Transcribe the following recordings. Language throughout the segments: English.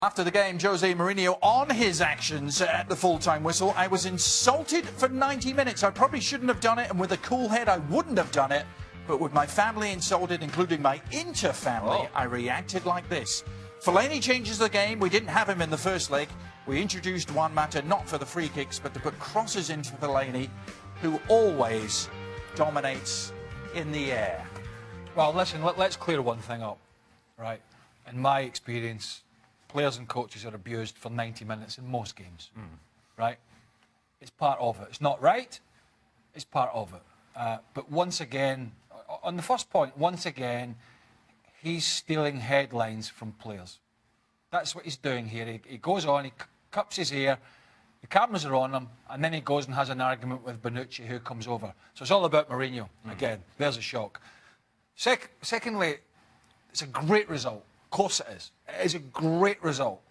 After the game, Jose Mourinho on his actions at the full-time whistle. I was insulted for 90 minutes. I probably shouldn't have done it, and with a cool head, I wouldn't have done it. But with my family insulted, including my inter-family, I reacted like this. Fellaini changes the game. We didn't have him in the first leg. We introduced Juan Mata not for the free kicks, but to put crosses in for Fellaini, who always dominates in the air. Well, listen, let's clear one thing up, right? In my experience, players and coaches are abused for 90 minutes in most games, right? It's part of it. It's not right. It's part of it. But once again, on the first point, once again, he's stealing headlines from players. That's what he's doing here. He goes on, he cups his hair, the cameras are on him, and then he goes and has an argument with Bonucci, who comes over. So it's all about Mourinho. Again, there's a shock. Secondly, it's a great result. Of course it is. It is a great result.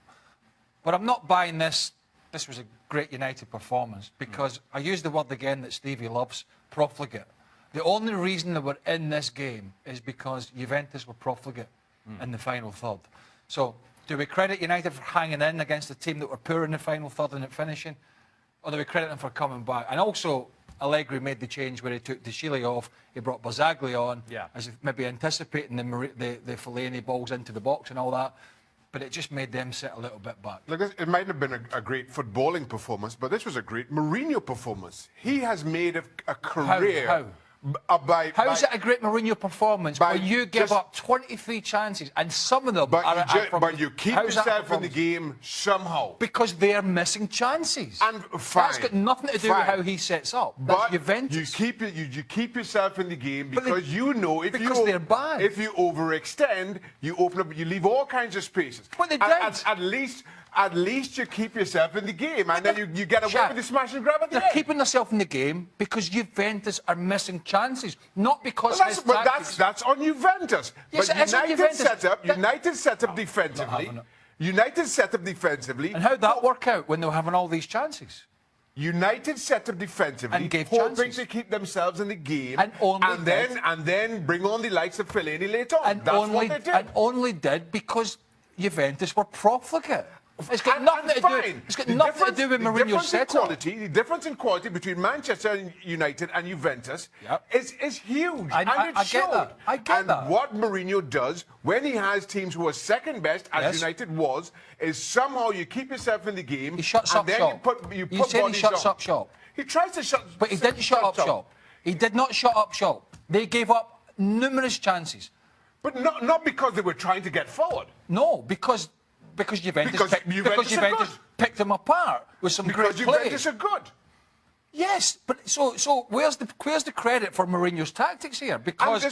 But I'm not buying this. This was a great United performance because I use the word again that Stevie loves, profligate. The only reason that we're in this game is because Juventus were profligate in the final third. So do we credit United for hanging in against a team that were poor in the final third and it finishing? Or do we credit them for coming back? And also, Allegri made the change where he took De Chile off, he brought Barzagli on, as if maybe anticipating the Fellaini balls into the box and all that, but it just made them sit a little bit back. Look, it might have been a great footballing performance, but this was a great Mourinho performance. He has made a career... How? How is it a great Mourinho performance where you give up 23 chances and some of them but you keep yourself in the game somehow. Because they're missing chances. And fine. That's got nothing to do with how he sets up. That's but Juventus. you keep yourself in the game because you know if they're bad. If you overextend, you open up, you leave all kinds of spaces. But they did. At least you keep yourself in the game, and then you get away with the smash and grab at the end. They're keeping themselves in the game because Juventus are missing chances, not because that's on Juventus. Yes, but United set up defensively. United set up defensively. And how'd that work out when they were having all these chances? United set up defensively, and gave hoping chances to keep themselves in the game, and then bring on the likes of Fellaini later on. And that's what they did. And only did because Juventus were profligate. It's got nothing to do. It's got nothing to do with Mourinho's setup. The difference in quality between Manchester United and Juventus is huge. I get that. I get that. And what Mourinho does when he has teams who are second best, as United was, is somehow you keep yourself in the game. He shuts up shop. You said he shuts up shop. He tries to shut. But he didn't shut up shop. He did not shut up shop. They gave up numerous chances. But not because they were trying to get forward. No, because Juventus picked them apart with some great play. Because Juventus are good. Yes, but so where's the credit for Mourinho's tactics here? Because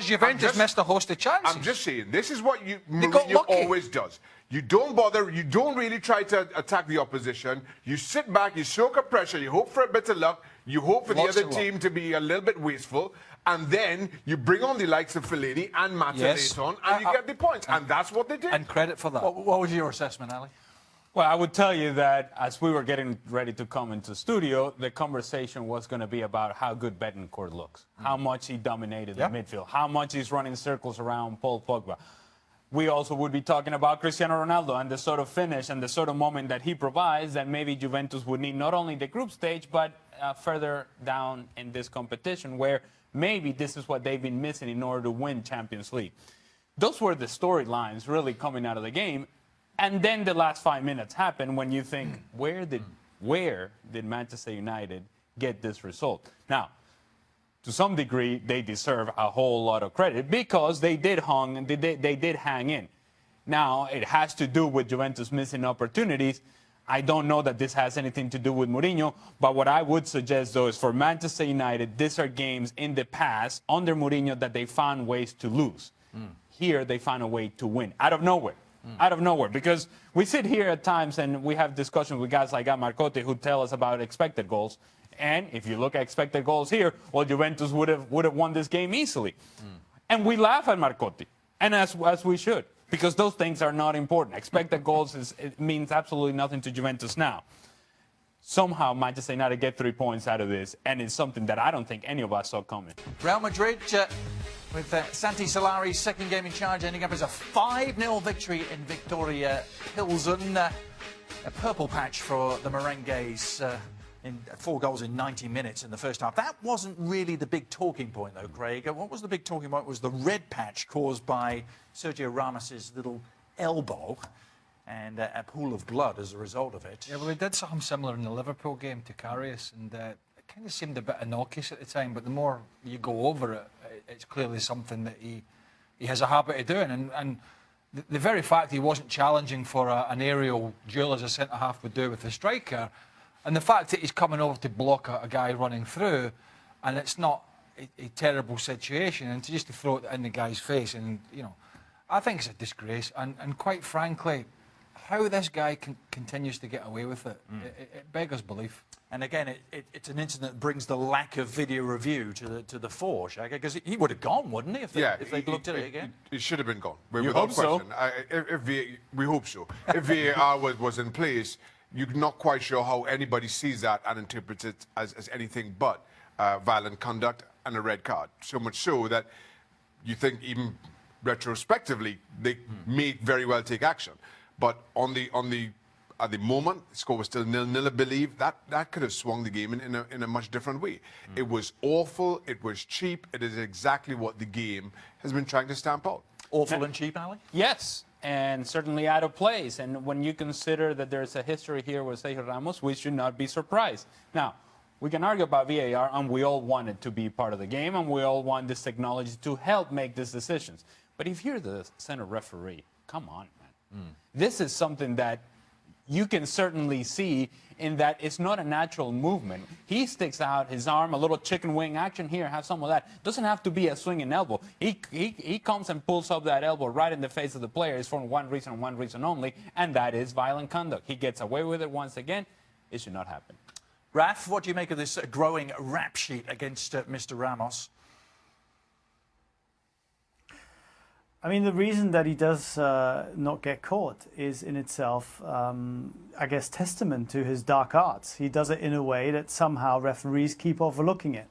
Juventus missed a host of chances. I'm just saying, this is what Mourinho always does. You don't bother, you don't really try to attack the opposition. You sit back, you soak up pressure, you hope for a bit of luck, you hope for the other team to be a little bit wasteful, and then you bring on the likes of Fellaini and Mata later on, and you get the points. And that's what they did. And credit for that. What was your assessment, Ali? Well, I would tell you that as we were getting ready to come into studio, the conversation was going to be about how good Betancourt looks, how much he dominated the midfield, how much he's running circles around Paul Pogba. We also would be talking about Cristiano Ronaldo and the sort of finish and the sort of moment that he provides that maybe Juventus would need not only the group stage, but further down in this competition where maybe this is what they've been missing in order to win Champions League. Those were the storylines really coming out of the game. And then the last 5 minutes happen when you think, where did Manchester United get this result? Now, to some degree, they deserve a whole lot of credit because they did hang in. Now, it has to do with Juventus missing opportunities. I don't know that this has anything to do with Mourinho, but what I would suggest, though, is for Manchester United, these are games in the past under Mourinho that they found ways to lose. Here, they found a way to win out of nowhere. Out of nowhere, because we sit here at times and we have discussions with guys like Marcotti who tell us about expected goals. And if you look at expected goals here, well, Juventus would have won this game easily. And we laugh at Marcotti, and as we should, because those things are not important. Expected goals it means absolutely nothing to Juventus now. somehow Manchester United get 3 points out of this, and it's something that I don't think any of us saw coming. Real Madrid, with Santi Solari's second game in charge, ending up as a 5-0 victory in Viktoria Pilsen. A purple patch for the Merengues. In 4 goals in 90 minutes in the first half. That wasn't really the big talking point, though, Craig. What was the big talking point was the red patch caused by Sergio Ramos's little elbow and a pool of blood as a result of it. Yeah, well, he did something similar in the Liverpool game to Karius, and it kind of seemed a bit innocuous at the time, but the more you go over it, it's clearly something that he has a habit of doing. And the very fact he wasn't challenging for an aerial duel as a centre-half would do with the striker, and the fact that he's coming over to block a guy running through, and it's not a terrible situation, and just to throw it in the guy's face, and I think it's a disgrace. And quite frankly, how this guy continues to get away with it, it beggars belief. And again, it's an incident that brings the lack of video review to the fore, Shaggy, because he would have gone, wouldn't he, if they'd looked at it again? It should have been gone. You hope so? We hope so. If VAR was in place, you're not quite sure how anybody sees that and interprets it as anything but violent conduct and a red card. So much so that you think even retrospectively they may very well take action. But at the moment, the score was still 0-0. I believe that could have swung the game in a much different way. It was awful. It was cheap. It is exactly what the game has been trying to stamp out. Awful and cheap, Ali? Yes, and certainly out of place. And when you consider that there's a history here with Sergio Ramos, we should not be surprised. Now, we can argue about VAR, and we all want it to be part of the game, and we all want this technology to help make these decisions. But if you're the center referee, come on, man. This is something that you can certainly see in that it's not a natural movement. He sticks out his arm, a little chicken wing action here, have some of that. Doesn't have to be a swinging elbow. He comes and pulls up that elbow right in the face of the player. It's for one reason only, and that is violent conduct. He gets away with it once again. It should not happen. Raf, what do you make of this growing rap sheet against Mr. Ramos? I mean, the reason that he does not get caught is in itself, I guess, testament to his dark arts. He does it in a way that somehow referees keep overlooking it.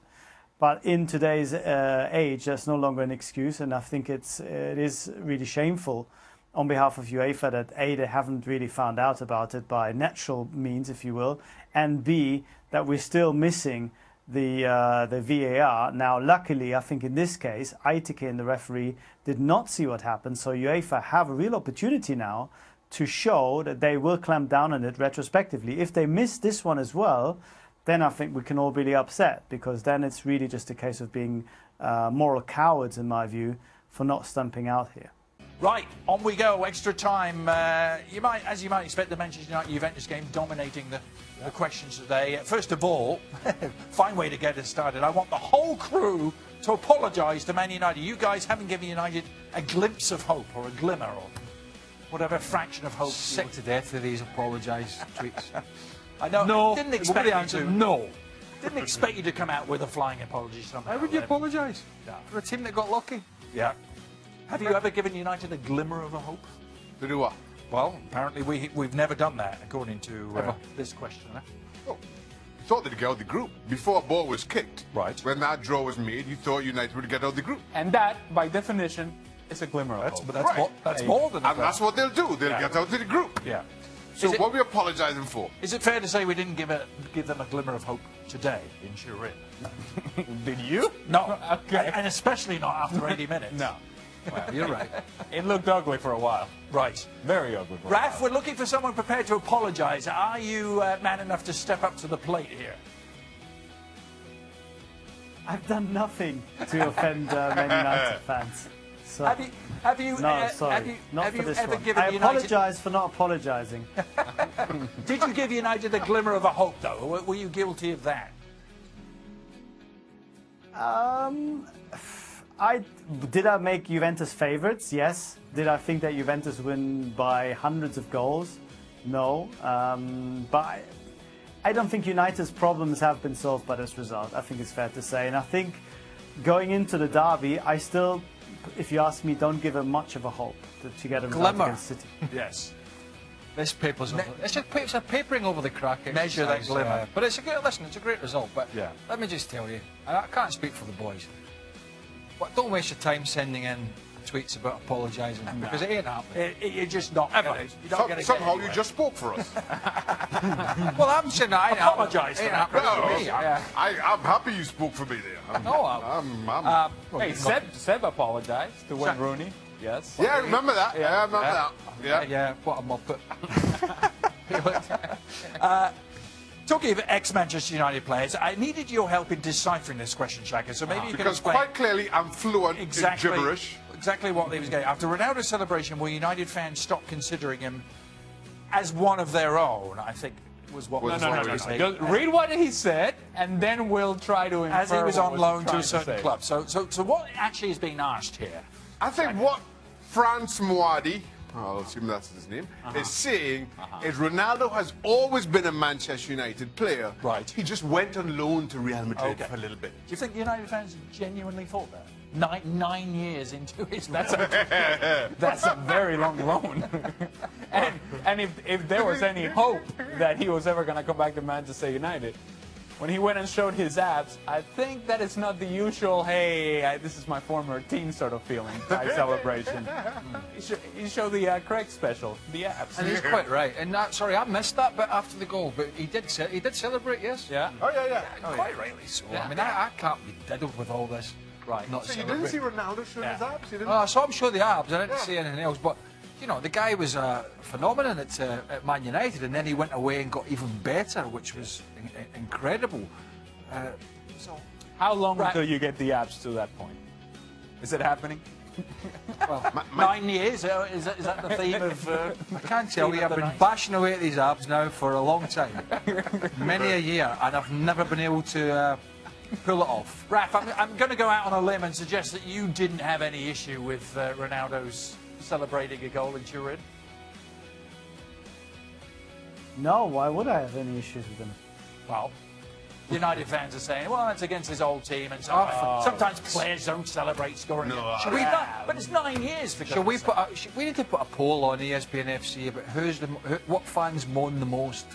But in today's age, that's no longer an excuse, and I think it is really shameful on behalf of UEFA that A, they haven't really found out about it by natural means, if you will, and B, that we're still missing the VAR. Now, luckily, I think in this case, Aitike and the referee did not see what happened, so UEFA have a real opportunity now to show that they will clamp down on it retrospectively. If they miss this one as well, then I think we can all be upset, because then it's really just a case of being moral cowards, in my view, for not stumping out here. Right, on we go, extra time. As you might expect, the Manchester United-Juventus game dominating the questions today. First of all, fine way to get us started. I want the whole crew to apologise to Man United. You guys haven't given United a glimpse of hope, or a glimmer, or whatever fraction of hope. Sick to death of these apologise tweets. I know. No. I didn't expect The you answer, to. no. Didn't expect you to come out with a flying apology somehow. How would you then. apologise? Yeah. For a team that got lucky? Yeah. Have you ever given United a glimmer of a hope? To do what? Well, apparently we've never done that, according to this questioner. Oh, you thought they'd get out of the group before a ball was kicked. Right. When that draw was made, you thought United would get out of the group. And that, by definition, is a glimmer of hope. But that's, Right. that's more than a And that's what they'll do. They'll Yeah. get out of the group. Yeah. So Is it- what are we apologising for? Is it fair to say we didn't give them a glimmer of hope today in Turin? Did you? No. Okay. And especially not after 80 minutes. No. Well, you're right. It looked ugly for a while. Right. Very ugly for a Raf, while. we're looking for someone prepared to apologise. Are you man enough to step up to the plate here? I've done nothing to offend Man United fans. So, Have you no, sorry, have you, not have for you this ever one. given I United... apologise for not apologising. Did you give United a glimmer of a hope, though? Or were you guilty of that? Did I make Juventus favourites? Yes. Did I think that Juventus win by hundreds of goals? No. But I don't think United's problems have been solved by this result. I think it's fair to say. And I think going into the derby, I still, if you ask me, don't give them much of a hope to get a result Glimmer. against City. Yes. This paper's over. It's a papering over the crack. Measure that exercise, glimmer. but it's a good. Listen, it's a great result. But Yeah. let me just tell you, and I can't speak for the boys. But don't waste your time sending in tweets about apologising because it ain't happening. You're just not Ever. gonna- you're not gonna Somehow get you just spoke for us. Well, I'm saying that I ain't Apologise happening. for Ain't that. happening to me. I'm happy you spoke for me there. No, Hey, Seb apologized to Wayne Rooney. Yes. Yeah, I remember that. Yeah, I remember that. Yeah. yeah, what a muppet. Talking of ex-Manchester United players, I needed your help in deciphering this question, Shaka. So maybe you can Because explain quite clearly I'm fluent exactly, in gibberish. exactly what he was getting. After Ronaldo's celebration, will United fans stop considering him as one of their own? I think was what was No. saying. Just read what he said, and then we'll try to infer As he was what on loan to trying a certain say. club. So what actually is being asked here? I think what Franz Moadi, I'll assume that's his name, is saying is Ronaldo has always been a Manchester United player. Right. He just went on loan to Real Madrid Okay. for a little bit. Do you think United fans genuinely thought that? Nine years into his That's a very long loan. and if there was any hope that he was ever going to come back to Manchester United, when he went and showed his abs, I think that it's not the usual, hey, this is my former team sort of feeling type celebration. He showed the Craig special, the abs. And he's quite right. And sorry, I missed that bit after the goal, but he did celebrate, yes. Yeah. Oh, yeah. Quite rightly so. Yeah. I mean, I can't be diddled with all this. Right. Not So you didn't see celebrating. Ronaldo show his abs? You didn't? Oh, I saw him show the abs. I didn't Yeah. see anything else. But, you know, the guy was a phenomenon at Man United, and then he went away and got even better, which was incredible. So, How long Right. until you get the abs to that point? Is it happening? well, 9 years? Is that the theme of... I can't tell you, I've been bashing away at these abs now for a long time. Many a year, and I've never been able to pull it off. Raf, I'm going to go out on a limb and suggest that you didn't have any issue with Ronaldo's celebrating a goal in Turin. No, why would I have any issues with him? Well, United fans are saying, well, it's against his old team, and sometimes players don't celebrate scoring. No, Should we not? But it's 9 years for Shall we goodness sake. we need to put a poll on ESPN FC about what fans moan the most?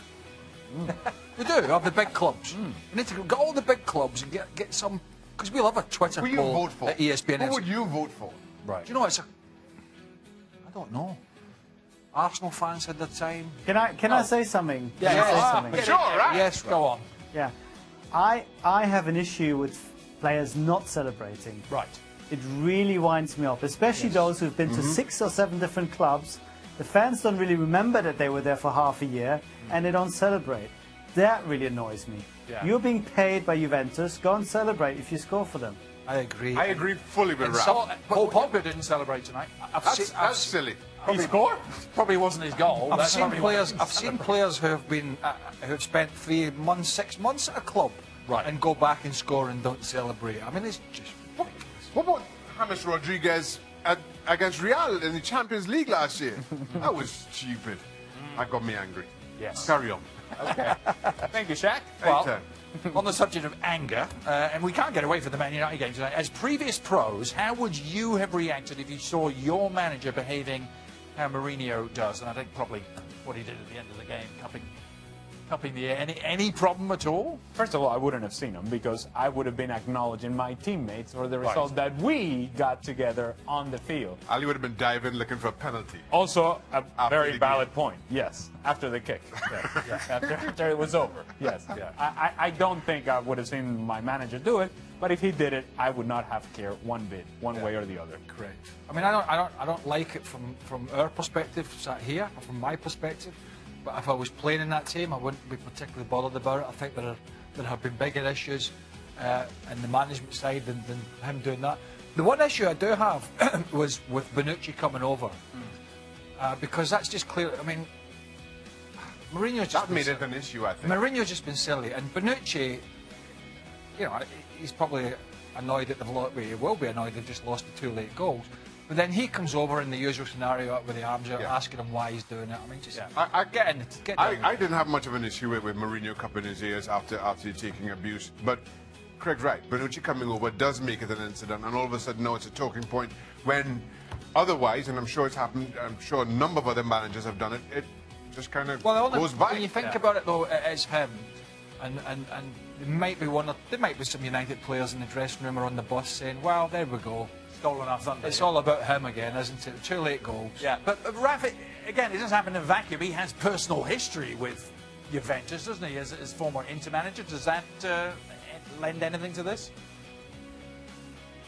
We do, of the big clubs. We need to get all the big clubs and get some, because we'll have a Twitter Who you poll vote for? at ESPN Who FC. would you vote for? Do you know I don't know. Arsenal fans had their time. Can I say something? Yeah, Can I say yeah. something? Sure, right? Yes, go on. Yeah. I have an issue with players not celebrating. Right. It really winds me up, especially those who've been to 6 or 7 different clubs. The fans don't really remember that they were there for half a year, and they don't celebrate. That really annoys me. Yeah. You're being paid by Juventus. Go and celebrate if you score for them. I agree. I agree fully with Ralph. Paul Pogba didn't celebrate tonight. That's silly. He scored? Probably wasn't his goal. I've That's seen probably why he players. didn't I've seen celebrate. players who have been who have spent 3 months, 6 months at a club, Right. and go back and score and don't celebrate. I mean, it's just ridiculous. What about James Rodriguez against Real in the Champions League last year? That was stupid. That got me angry. Yes. Carry on. Okay. Thank you, Shaq. Anytime. On the subject of anger, and we can't get away from the Man United game tonight, as previous pros, how would you have reacted if you saw your manager behaving how Mourinho does? And I think probably what he did at the end of the game, cupping the air. Any problem at all? First of all, I wouldn't have seen him because I would have been acknowledging my teammates for the result that we got together on the field. Ali would have been diving looking for a penalty. Also, a After very the valid point. Yes, after the kick. After it was over. Yes. I don't think I would have seen my manager do it, but if he did it, I would not have cared one bit, one way or the other. Correct. I mean, I don't like it from our perspective, sat here, or from my perspective. But if I was playing in that team, I wouldn't be particularly bothered about it. I think there have been bigger issues in the management side than him doing that. The one issue I do have was with Bonucci coming over, because that's just clear. I mean, Mourinho's just That made it an issue, I think. Mourinho's just been silly, and Bonucci, you know, he's probably annoyed that they've lost. Well, he will be annoyed they've just lost the 2 late goals. But then he comes over in the usual scenario with the arms out, asking him why he's doing it. I mean, just get in it. Get down. I didn't have much of an issue with Mourinho cupping his ears after taking abuse. But Craig's right. Bonucci coming over does make it an incident, and all of a sudden now it's a talking point when otherwise, and I'm sure it's happened, I'm sure a number of other managers have done it, just kind of Well, goes by. when you think about it, though, it's him, and there might be some United players in the dressing room or on the bus saying, "Well, there we go. Stolen our thunder. It's all about him again, isn't it? 2 late goals." Yeah, but Rafa, again, it doesn't happen in a vacuum. He has personal history with Juventus, doesn't he, as former Inter manager? Does that lend anything to this?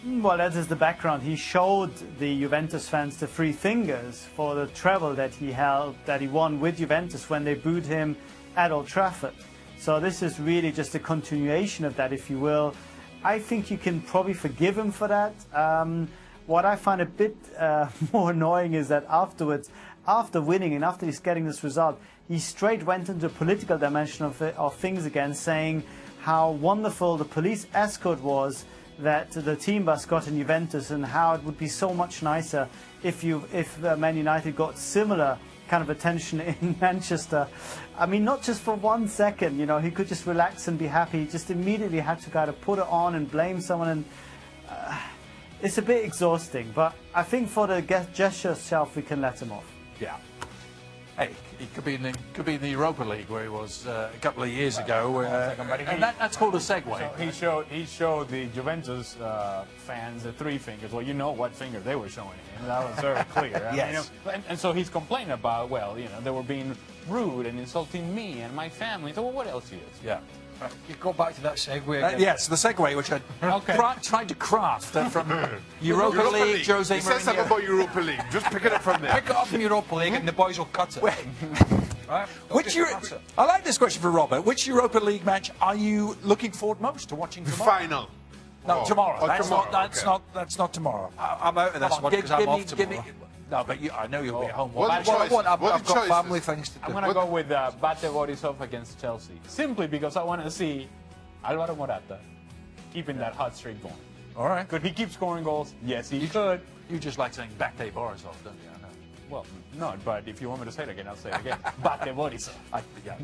Well, that is the background. He showed the Juventus fans the three fingers for the treble that he won with Juventus when they booed him at Old Trafford. So this is really just a continuation of that, if you will. I think you can probably forgive him for that. What I find a bit more annoying is that afterwards, after winning and after he's getting this result, he straight went into the political dimension of things again, saying how wonderful the police escort was that the team bus got in Juventus, and how it would be so much nicer if Man United got similar kind of attention in Manchester. I mean, not just for 1 second, you know, he could just relax and be happy. He just immediately had to kind of put it on and blame someone, and it's a bit exhausting. But I think for the gesture itself, we can let him off. Yeah. Hey, he could be in the Europa League where he was a couple of years ago, and that's called a segue. So he showed the Juventus fans the three fingers. Well, you know what finger they were showing him. That was very clear. Yes. And so he's complaining about, well, you know, they were being rude and insulting me and my family. So what else he is? Yeah. Right, you go back to that segue again. Yes, the segue which I tried to craft from Europa League, Jose He says something Mourinho. about Europa League. Just pick it up from there. Pick it up from Europa League and the boys will cut it. Right? I like this question for Robert. Which Europa League match are you looking forward most to watching The tomorrow? final. No, tomorrow. Oh, That's tomorrow, not. That's not tomorrow. I'm out of this Come on, one because I'm off tomorrow. No, but I know you'll be at home. What are the choices? I've What are got the choices? family things to do. I'm going to go with Bate Borisov against Chelsea. Simply because I want to see Alvaro Morata keeping that hot streak going. All right. Could he keep scoring goals? Yes, he could. You just like saying Bate Borisov, don't you? I know. Well, no, but if you want me to say it again, I'll say it again. Bate Borisov. Yeah.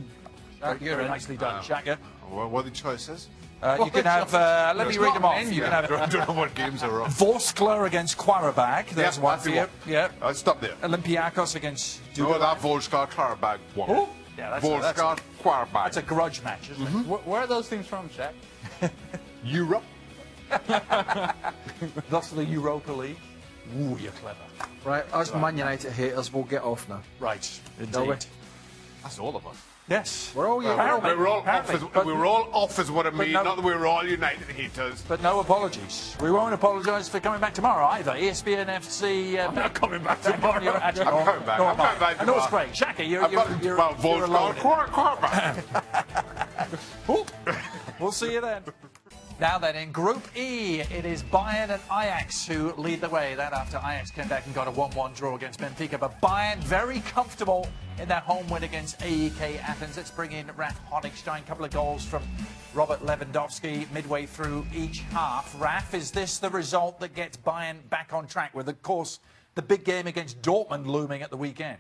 You're Very in. nicely done, Shaka. What are the choices? You can have. Let me read them off. You can I have don't know what games are on. Vorskla against Qarabag. There's one for you. Yeah. I'll stop there. Olympiacos against No, that Volskar Qarabag one. Oh, yeah, Volskar Qarabag. that's a grudge match, isn't it? Where are those things from, Shaq? Europe. Thus the Europa League. Ooh, you're clever. Right, us Man United haters will get off now. Right, Shall we? indeed. That's all of us. Yes. We're all Apparently. We're all Apparently. off as what I mean. no- Not that we're all United haters. But no apologies. We won't apologise for coming back tomorrow either. ESPN FC. I'm not coming back tomorrow. You're actually, I'm coming back. nor I'm am I. coming back I know it's tomorrow. great. Shaka, you're Well, alone. Volskar Qarabag. We'll see you then. Now then, in Group E, it is Bayern and Ajax who lead the way. That after Ajax came back and got a 1-1 draw against Benfica. But Bayern very comfortable in their home win against AEK Athens. Let's bring in Raf Honigstein. A couple of goals from Robert Lewandowski midway through each half. Raf, is this the result that gets Bayern back on track with, of course, the big game against Dortmund looming at the weekend?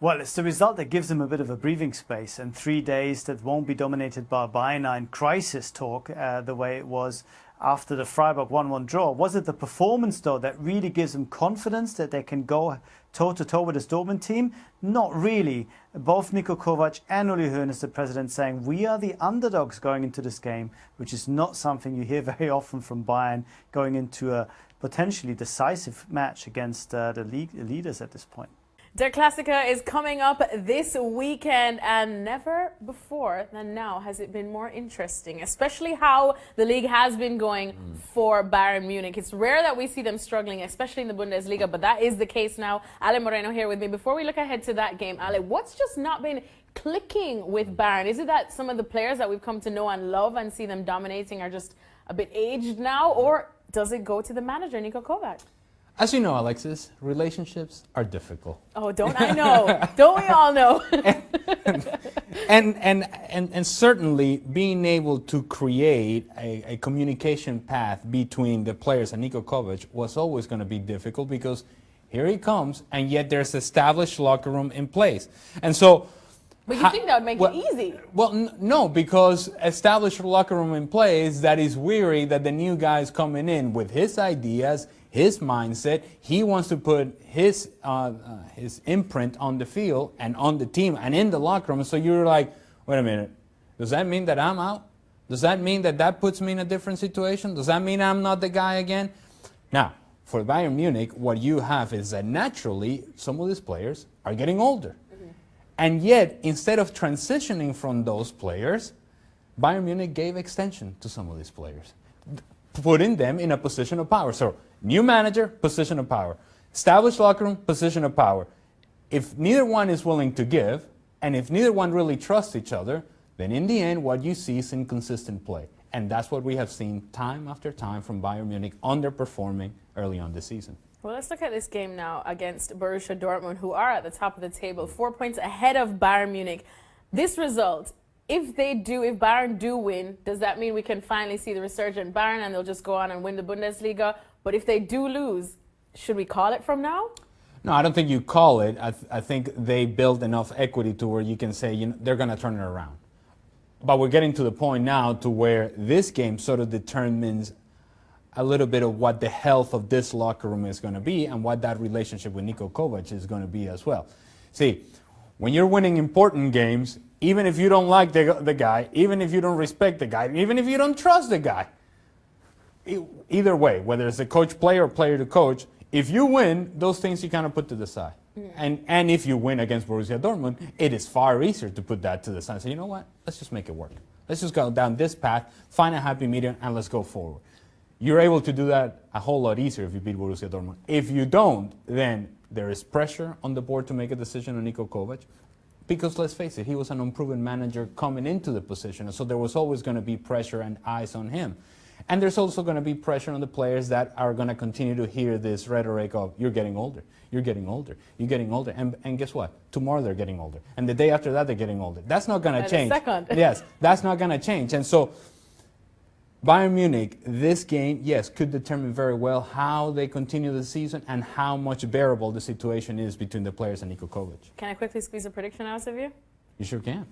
Well, it's the result that gives them a bit of a breathing space, and 3 days that won't be dominated by Bayern crisis talk the way it was after the Freiburg 1-1 draw. Was it the performance, though, that really gives them confidence that they can go toe-to-toe with this Dortmund team? Not really. Both Niko Kovac and Uli Hoeneß, the president, saying we are the underdogs going into this game, which is not something you hear very often from Bayern going into a potentially decisive match against the league leaders at this point. Der Klassiker is coming up this weekend, and never before than now has it been more interesting, especially how the league has been going for Bayern Munich. It's rare that we see them struggling, especially in the Bundesliga, but that is the case now. Ale Moreno here with me. Before we look ahead to that game, Ale, what's just not been clicking with Bayern? Is it that some of the players that we've come to know and love and see them dominating are just a bit aged now, or does it go to the manager, Niko Kovac? As you know, Alexis, relationships are difficult. Oh, don't I know? Don't we all know? And certainly being able to create a communication path between the players and Niko Kovac was always going to be difficult, because here he comes, and yet there's established locker room in place. And so... But you think that would make it easy? Well, no, because established locker room in place that is weary that the new guy is coming in with his ideas, his mindset. He wants to put his imprint on the field and on the team and in the locker room. So you're like, wait a minute, does that mean that I'm out? Does that mean that that puts me in a different situation? Does that mean I'm not the guy again? Now, for Bayern Munich, what you have is that naturally some of these players are getting older. And yet, instead of transitioning from those players, Bayern Munich gave extension to some of these players, putting them in a position of power. So, new manager, position of power. Established locker room, position of power. If neither one is willing to give, and if neither one really trusts each other, then in the end, what you see is inconsistent play. And that's what we have seen time after time from Bayern Munich underperforming early on this season. Well, let's look at this game now against Borussia Dortmund, who are at the top of the table, 4 points ahead of Bayern Munich. This result, if Bayern do win, does that mean we can finally see the resurgent Bayern and they'll just go on and win the Bundesliga? But if they do lose, should we call it from now? No, I don't think you call it. I think they build enough equity to where you can say they're going to turn it around. But we're getting to the point now to where this game sort of determines a little bit of what the health of this locker room is going to be and what that relationship with Niko Kovac is going to be as well. See, when you're winning important games, even if you don't like the guy, even if you don't respect the guy, even if you don't trust the guy, either way, whether it's the coach player or player to coach, if you win, those things you kind of put to the side. And if you win against Borussia Dortmund, it is far easier to put that to the side and say, you know what, let's just make it work. Let's just go down this path, find a happy medium, and let's go forward. You're able to do that a whole lot easier if you beat Borussia Dortmund. If you don't, then there is pressure on the board to make a decision on Niko Kovac. Because let's face it, he was an unproven manager coming into the position, so there was always going to be pressure and eyes on him. And there's also going to be pressure on the players that are going to continue to hear this rhetoric of, you're getting older, you're getting older, you're getting older. And guess what? Tomorrow they're getting older. And the day after that, they're getting older. That's not going to change. Yes, that's not going to change. And so Bayern Munich, this game, yes, could determine very well how they continue the season and how much bearable the situation is between the players and Niko Kovac. Can I quickly squeeze a prediction out of you? You sure can.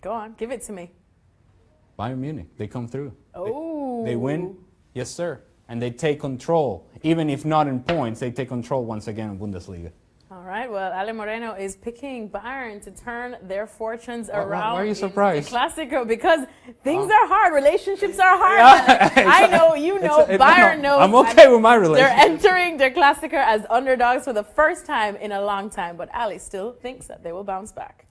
Go on, give it to me. Bayern Munich, they come through. Oh. They win, yes, sir. And they take control. Even if not in points, they take control once again in Bundesliga. All right, well, Ale Moreno is picking Bayern to turn their fortunes around. Why are you surprised? In the Clasico, because things are hard, relationships are hard. I know, you know, Bayern knows. I'm okay with my relationship. They're entering their Clasico as underdogs for the first time in a long time, but Ale still thinks that they will bounce back.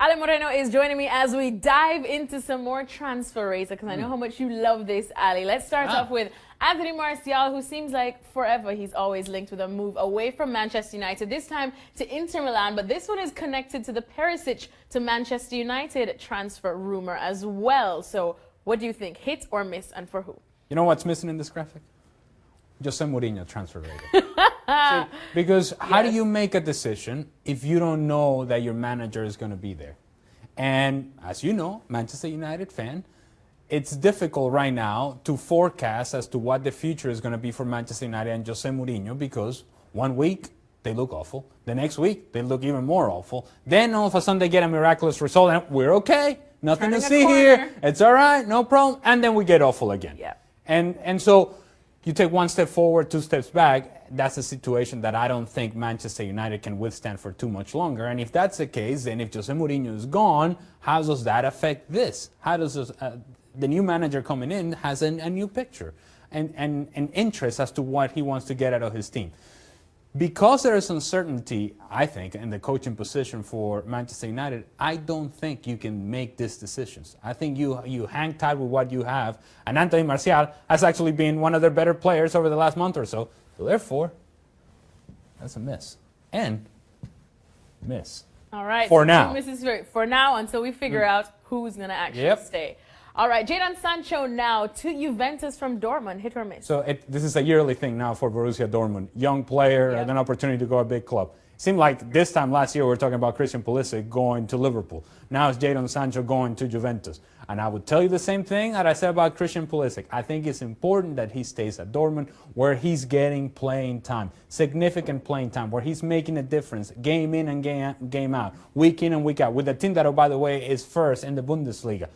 Ale Moreno is joining me as we dive into some more transfer rates, because I know how much you love this, Ale. Let's start off with Anthony Martial, who seems like forever he's always linked with a move away from Manchester United, this time to Inter Milan, but this one is connected to the Perisic to Manchester United transfer rumor as well. So what do you think, hit or miss, and for who? You know what's missing in this graphic? Jose Mourinho transfer rating. Because how do you make a decision if you don't know that your manager is going to be there? And as you know, Manchester United fan, it's difficult right now to forecast as to what the future is going to be for Manchester United and Jose Mourinho, because one week they look awful, the next week they look even more awful, then all of a sudden they get a miraculous result and we're okay, nothing to see here, it's all right, no problem, and then we get awful again. Yeah. And so you take one step forward, two steps back. That's a situation that I don't think Manchester United can withstand for too much longer. And if that's the case, then if Jose Mourinho is gone, how does that affect this? How does this, the new manager coming in has a new picture and an interest as to what he wants to get out of his team? Because there is uncertainty, I think, in the coaching position for Manchester United, I don't think you can make these decisions. I think you hang tight with what you have. And Anthony Martial has actually been one of their better players over the last month or so. So therefore, that's a miss. And miss. All right. For so now. Misses for now, until we figure out who's going to actually stay. All right, Jadon Sancho now to Juventus from Dortmund. Hit or miss? So this is a yearly thing now for Borussia Dortmund. Young player and an opportunity to go a big club. It seemed like this time last year we were talking about Christian Pulisic going to Liverpool. Now it's Jadon Sancho going to Juventus. And I would tell you the same thing that I said about Christian Pulisic. I think it's important that he stays at Dortmund where he's getting playing time, significant playing time, where he's making a difference game in and game out, week in and week out, with a team that, oh, by the way, is first in the Bundesliga.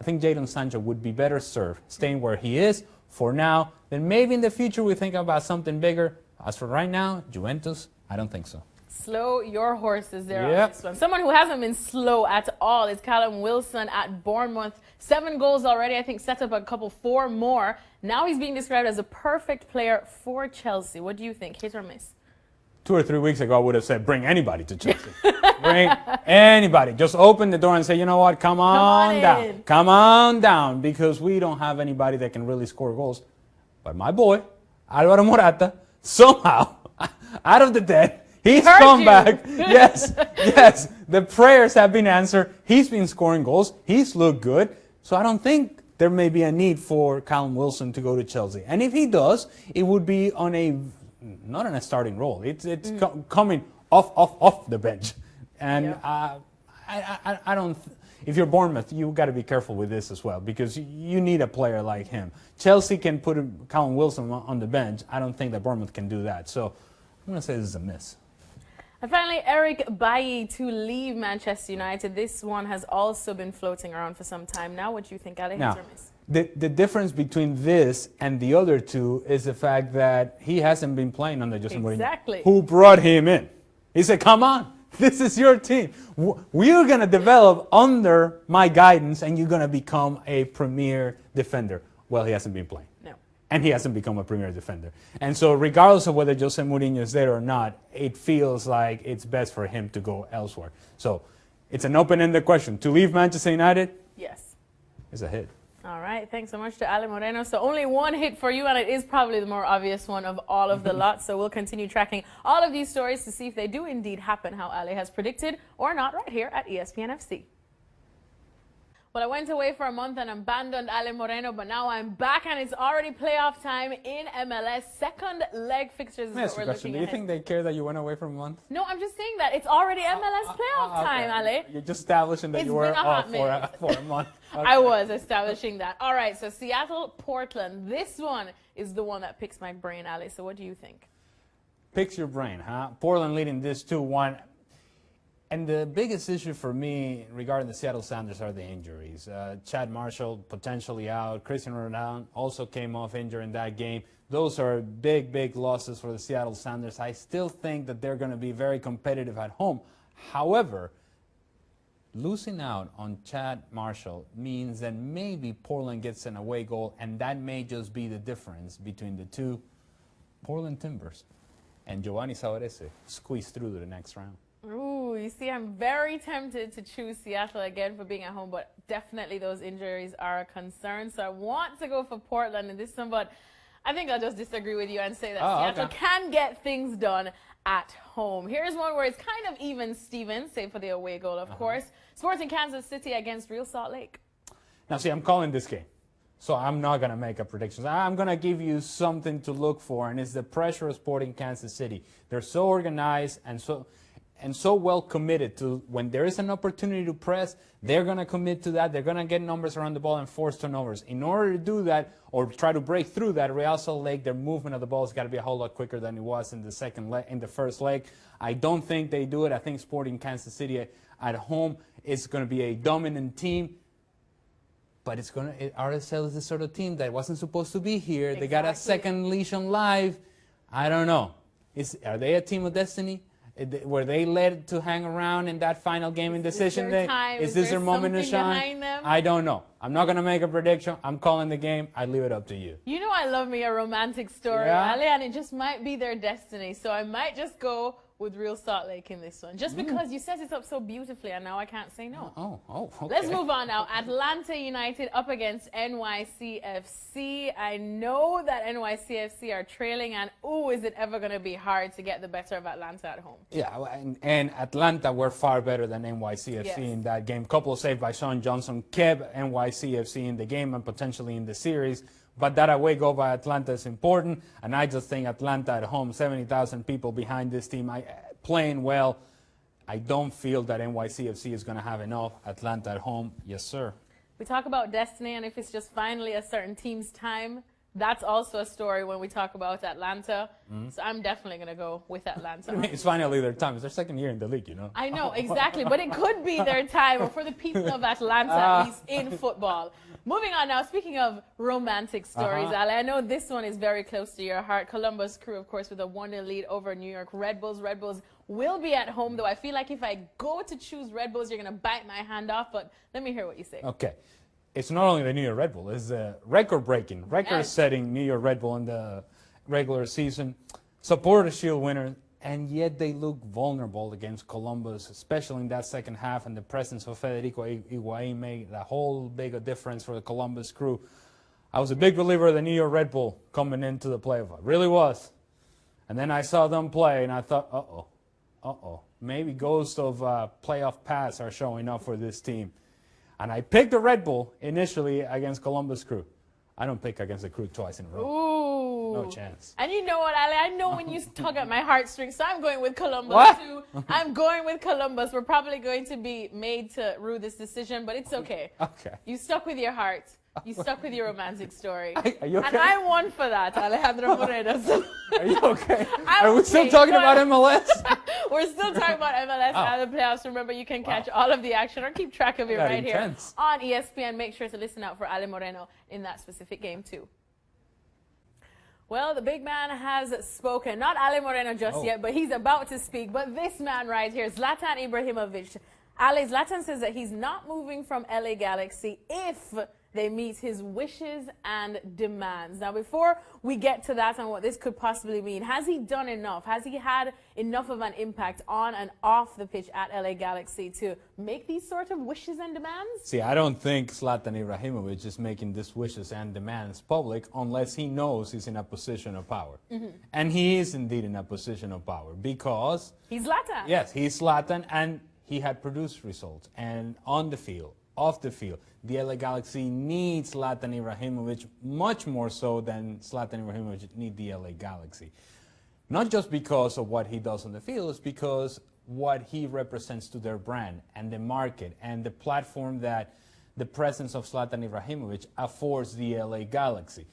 I think Jadon Sancho would be better served staying where he is for now. Then maybe in the future we think about something bigger. As for right now, Juventus, I don't think so. Slow your horses there on Yep. this one. Someone who hasn't been slow at all is Callum Wilson at Bournemouth. 7 goals already, I think set up a couple, 4 more. Now he's being described as a perfect player for Chelsea. What do you think? Hit or miss? 2 or 3 weeks ago, I would have said, bring anybody to Chelsea. Bring anybody. Just open the door and say, you know what, come on down. in. Come on down, because we don't have anybody that can really score goals. But my boy, Alvaro Morata, somehow, out of the dead, he's Heard come you. back. Yes, yes. The prayers have been answered. He's been scoring goals. He's looked good. So I don't think there may be a need for Callum Wilson to go to Chelsea. And if he does, it would be on not in a starting role. It's coming off the bench. And I don't. If you're Bournemouth, you've got to be careful with this as well, because you need a player like him. Chelsea can put Callum Wilson on the bench. I don't think that Bournemouth can do that. So I'm going to say this is a miss. And finally, Eric Bailly to leave Manchester United. This one has also been floating around for some time now. What do you think, Ali? Hit Now, or miss? the difference between this and the other two is the fact that he hasn't been playing under Jose Mourinho. Exactly. Who brought him in? He said, come on, this is your team. We're going to develop under my guidance, and you're going to become a premier defender. Well, he hasn't been playing. No. And he hasn't become a premier defender. And so regardless of whether Jose Mourinho is there or not, it feels like it's best for him to go elsewhere. So it's an open-ended question. To leave Manchester United Yes. is a hit. All right, thanks so much to Ali Moreno. So only one hit for you, and it is probably the more obvious one of all of the lot. So we'll continue tracking all of these stories to see if they do indeed happen how Ali has predicted or not right here at ESPN FC. Well, I went away for a month and abandoned Ali Moreno, but now I'm back and it's already playoff time in MLS. Second leg fixtures is what we're looking Do you at. think they care that you went away for a month? No, I'm just saying that it's already MLS playoff time, Ali. You're just establishing that It's you were been a hot off minute. for a month. Okay. I was establishing that. All right, so Seattle, Portland. This one is the one that picks my brain, Ali. So what do you think? Picks your brain, huh? Portland leading this 2-1. And the biggest issue for me regarding the Seattle Sounders are the injuries. Chad Marshall potentially out. Christian Roldan also came off injured in that game. Those are big, big losses for the Seattle Sounders. I still think that they're going to be very competitive at home. However, losing out on Chad Marshall means that maybe Portland gets an away goal, and that may just be the difference between the two. Portland Timbers and Giovanni Savarese squeeze through to the next round. Ooh, you see, I'm very tempted to choose Seattle again for being at home, but definitely those injuries are a concern. So I want to go for Portland in this one, but I think I'll just disagree with you and say that Seattle can get things done at home. Here's one where it's kind of even Steven, save for the away goal, of course. Sporting Kansas City against Real Salt Lake. Now, see, I'm calling this game, so I'm not going to make a prediction. I'm going to give you something to look for, and it's the pressure of Sporting Kansas City. They're so organized and so well committed to when there is an opportunity to press, they're going to commit to that. They're going to get numbers around the ball and force turnovers. In order to do that or try to break through that, Real Salt Lake, their movement of the ball has got to be a whole lot quicker than it was in the first leg. I don't think they do it. I think Sporting Kansas City at home is going to be a dominant team. But RSL is the sort of team that wasn't supposed to be here. Exactly. They got a second leash on life. I don't know. Are they a team of destiny? Were they led to hang around in that final game in decision day? Is this their moment to shine? I don't know. I'm not going to make a prediction. I'm calling the game. I leave it up to you. You know I love me a romantic story, Ali, and it just might be their destiny. So I might just go with Real Salt Lake in this one. Just because you set it up so beautifully, and now I can't say no. Okay. Let's move on now. Atlanta United up against NYCFC. I know that NYCFC are trailing, and is it ever going to be hard to get the better of Atlanta at home? Yeah, and Atlanta were far better than NYCFC in that game. Couple of saves by Sean Johnson kept NYCFC in the game and potentially in the series. But that away goal by Atlanta is important, and I just think Atlanta at home, 70,000 people behind this team, playing well. I don't feel that NYCFC is going to have enough. Atlanta at home, yes, sir. We talk about destiny, and if it's just finally a certain team's time That's also a story when we talk about Atlanta. So I'm definitely going to go with Atlanta. I mean, it's finally their time. It's their second year in the league, you know. I know, exactly. But it could be their time, or for the people of Atlanta, at least in football. Moving on now, speaking of romantic stories, Ali, I know this one is very close to your heart. Columbus Crew, of course, with a 1-0 lead over New York Red Bulls. Red Bulls will be at home, though I feel like if I go to choose Red Bulls, you're going to bite my hand off. But let me hear what you say. Okay. It's not only the New York Red Bull, it's the record-breaking, record-setting New York Red Bull in the regular season. Supporter Shield winner, and yet they look vulnerable against Columbus, especially in that second half, and the presence of Federico Higuaín made a whole big a difference for the Columbus Crew. I was a big believer of the New York Red Bull coming into the playoff. I really was. And then I saw them play, and I thought, maybe ghosts of playoff paths are showing up for this team. And I picked the Red Bull initially against Columbus Crew. I don't pick against the Crew twice in a row. Ooh. No chance. And you know what, Ali? I know when you tug at my heartstrings, so I'm going with Columbus What? too. I'm going with Columbus. We're probably going to be made to rue this decision, but it's okay. Okay. You stuck with your heart. You stuck with your romantic story. Are you okay? And I won for that, Alejandro Moreno. So Are you okay? I'm Are we still okay. talking No, about MLS? We're still talking about MLS and the playoffs. Remember, you can catch all of the action or keep track of it That right intense. here on ESPN. Make sure to listen out for Ale Moreno in that specific game, too. Well, the big man has spoken. Not Ale Moreno just yet, but he's about to speak. But this man right here, Zlatan Ibrahimovic. Ale, Zlatan says that he's not moving from LA Galaxy if they meet his wishes and demands. Now, before we get to that and what this could possibly mean, has he done enough? Has he had enough of an impact on and off the pitch at LA Galaxy to make these sort of wishes and demands? See, I don't think Zlatan Ibrahimovic is making these wishes and demands public unless he knows he's in a position of power. And he is indeed in a position of power because... He's Zlatan. Yes, he's Zlatan, and he had produced results. And on the field, off the field, the LA Galaxy needs Zlatan Ibrahimovic much more so than Zlatan Ibrahimovic need the LA Galaxy. Not just because of what he does on the field, it's because what he represents to their brand and the market and the platform that the presence of Zlatan Ibrahimovic affords the LA Galaxy.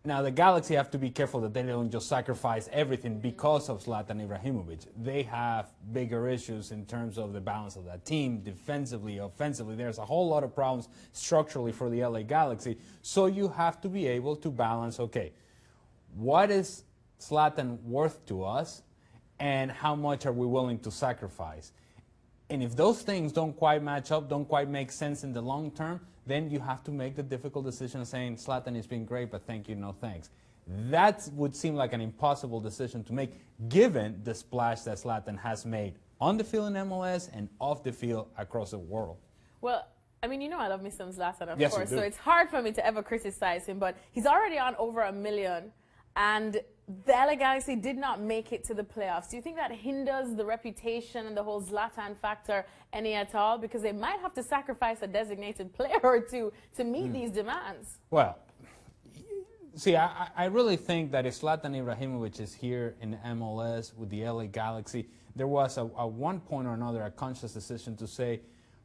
Now, the Galaxy have to be careful that they don't just sacrifice everything because of Zlatan Ibrahimovic. They have bigger issues in terms of the balance of that team, defensively, offensively. There's a whole lot of problems structurally for the LA Galaxy. So you have to be able to balance, okay, what is Zlatan worth to us and how much are we willing to sacrifice? And if those things don't quite match up, don't quite make sense in the long term, then you have to make the difficult decision saying, Zlatan has been great, but thank you, no thanks. That would seem like an impossible decision to make, given the splash that Zlatan has made on the field in MLS and off the field across the world. Well, I mean, you know I love me some Zlatan, of Yes, course, you do. so it's hard for me to ever criticize him, but he's already on over 1 million, and the LA Galaxy did not make it to the playoffs. Do you think that hinders the reputation and the whole Zlatan factor any at all? Because they might have to sacrifice a designated player or two to meet these demands. Well, see, I really think that if Zlatan Ibrahimovic is here in MLS with the LA Galaxy, there was at one point or another a conscious decision to say,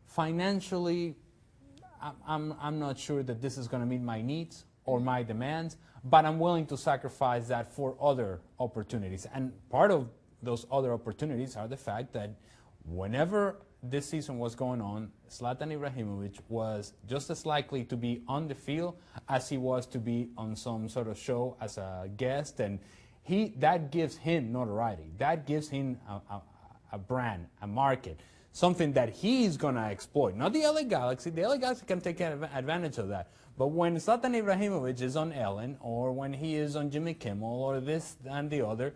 financially, I'm not sure that this is going to meet my needs or my demands, but I'm willing to sacrifice that for other opportunities. And part of those other opportunities are the fact that whenever this season was going on, Zlatan Ibrahimovic was just as likely to be on the field as he was to be on some sort of show as a guest, and that gives him notoriety. That gives him a brand, a market, something that he's going to exploit. Not the LA Galaxy. The LA Galaxy can take advantage of that. But when Zlatan Ibrahimovic is on Ellen, or when he is on Jimmy Kimmel, or this and the other,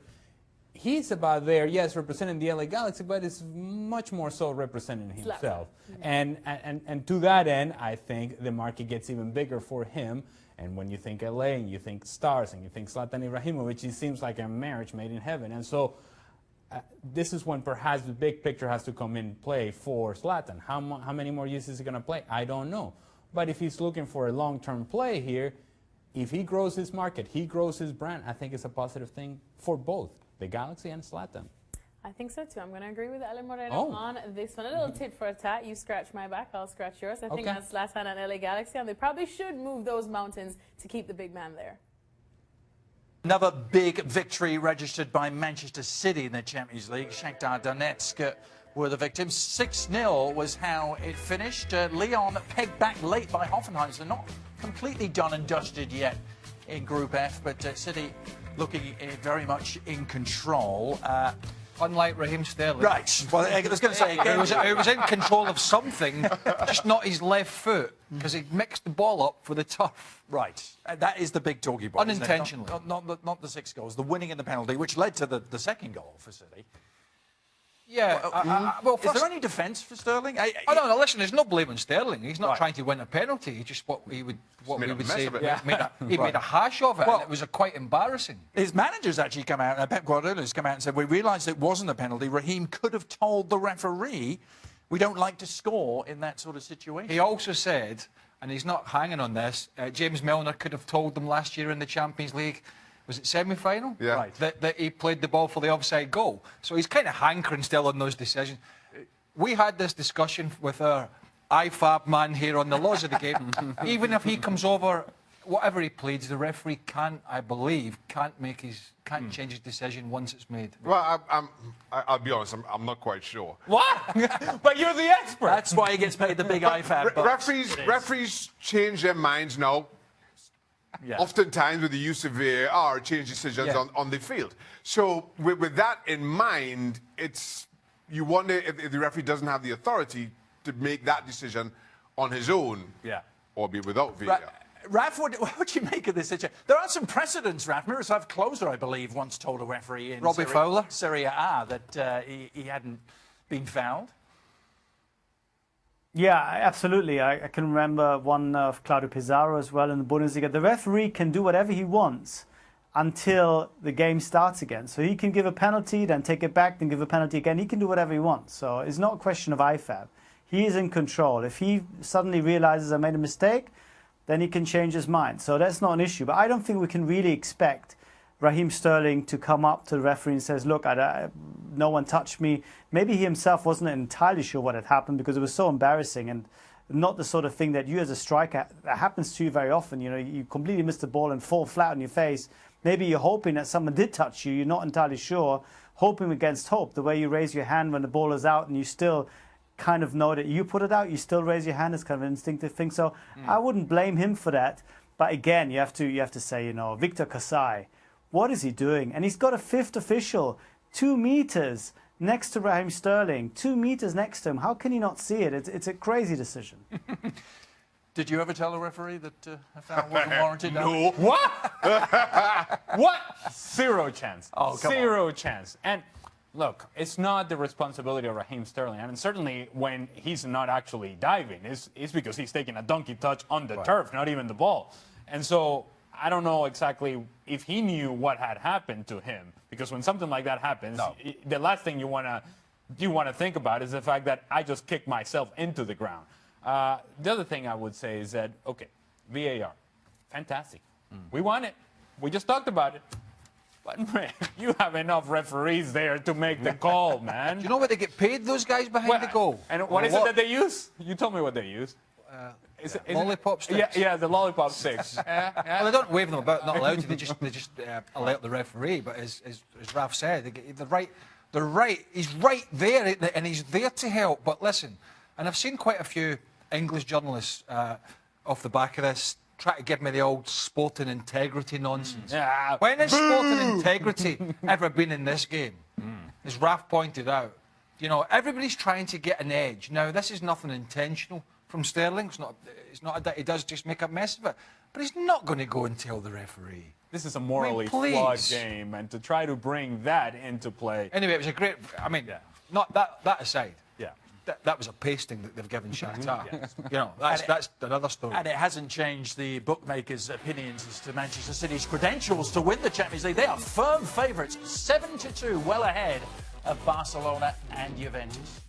he's about there, yes, representing the LA Galaxy, but it's much more so representing himself. And to that end, I think the market gets even bigger for him. And when you think LA and you think stars and you think Zlatan Ibrahimovic, it seems like a marriage made in heaven. And so this is when perhaps the big picture has to come in play for Zlatan. How many more years is he going to play? I don't know. But if he's looking for a long-term play here, if he grows his market, he grows his brand, I think it's a positive thing for both the Galaxy and Zlatan. I think so too. I'm going to agree with Ale Moreno on this one. A little tit for a tat. You scratch my back, I'll scratch yours. I think that's Zlatan and LA Galaxy, and they probably should move those mountains to keep the big man there. Another big victory registered by Manchester City in the Champions League. Shakhtar Donetsk were the victims. 6-0 was how it finished. Lyon pegged back late by Hoffenheim, so not completely done and dusted yet in Group F, but City looking very much in control. Unlike Raheem Sterling. Right. Well, I was going to say again. He was in control of something, just not his left foot, because he mixed the ball up for the turf. Right. That is the big talking point. Unintentionally. Not the 6 goals, the winning and the penalty, which led to the second goal for City. Yeah. Is there any defence for Sterling? No, listen, there's no blame on Sterling. He's not trying to win a penalty. He's just what we would say. He made a hash of it, and it was quite embarrassing. His manager's actually come out, Pep Guardiola's come out and said, we realised it wasn't a penalty. Raheem could have told the referee, we don't like to score in that sort of situation. He also said, and he's not hanging on this, James Milner could have told them last year in the Champions League, was it semi-final? Yeah. Right. That he played the ball for the offside goal. So he's kind of hankering still on those decisions. We had this discussion with our IFAB man here on the laws of the game. Even if he comes over, whatever he pleads, the referee can't change his decision once it's made. Well, I'll be honest, I'm not quite sure. What? But you're the expert. That's why he gets paid the big IFAB bucks. Referees change their minds now. Yeah. Oftentimes with the use of VAR, change decisions on the field. So with that in mind, you wonder if the referee doesn't have the authority to make that decision on his own, albeit without VAR. Raf, what do you make of this situation? There are some precedents, Raf. Miroslav Klose, I believe, once told a referee in Serie A that he hadn't been fouled. Yeah, absolutely. I can remember one of Claudio Pizarro as well in the Bundesliga. The referee can do whatever he wants until the game starts again. So he can give a penalty, then take it back, then give a penalty again. He can do whatever he wants. So it's not a question of IFAB. He is in control. If he suddenly realizes I made a mistake, then he can change his mind. So that's not an issue. But I don't think we can really expect Raheem Sterling to come up to the referee and says, look, no one touched me. Maybe he himself wasn't entirely sure what had happened because it was so embarrassing and not the sort of thing that you as a striker, that happens to you very often. You know, you completely miss the ball and fall flat on your face. Maybe you're hoping that someone did touch you. You're not entirely sure. Hoping against hope. The way you raise your hand when the ball is out and you still kind of know that you put it out, you still raise your hand. It's kind of an instinctive thing. So I wouldn't blame him for that. But again, you have to say, you know, Victor Kasai, what is he doing? And he's got a fifth official, 2 meters next to Raheem Sterling, 2 meters next to him. How can he not see it? It's a crazy decision. Did you ever tell a referee that a foul wasn't warranted? No. What? What? Zero chance. Oh, come Zero chance. And look, it's not the responsibility of Raheem Sterling. I mean, certainly when he's not actually diving, it's because he's taking a donkey touch on the turf, not even the ball. And so I don't know exactly if he knew what had happened to him, because when something like that happens, the last thing you want to think about is the fact that I just kicked myself into the ground. The other thing I would say is that, okay, VAR, fantastic. We won it. We just talked about it. But man, you have enough referees there to make the call, man. Do you know what they get paid, those guys behind the goal? And what is it that they use? You told me what they use. Lollipop sticks. Yeah, the lollipop sticks. Well, they don't wave them about, not allowed to. They just alert the referee. But as Ralph said, they get the right. He's right there, and he's there to help. But listen, and I've seen quite a few English journalists off the back of this try to give me the old sporting integrity nonsense. Yeah. When has sporting integrity ever been in this game? As Ralph pointed out, you know, everybody's trying to get an edge. Now, this is nothing intentional from Sterling. It's not that he does just make a mess of it. But he's not going to go and tell the referee. This is a morally flawed game, and to try to bring that into play. Anyway, it was a great. I mean, not that aside. Yeah. That was a pasting that they've given Shakhtar. You know, that's another story. And it hasn't changed the bookmakers' opinions as to Manchester City's credentials to win the Champions League. They are firm favourites, 7-2, well ahead of Barcelona and Juventus.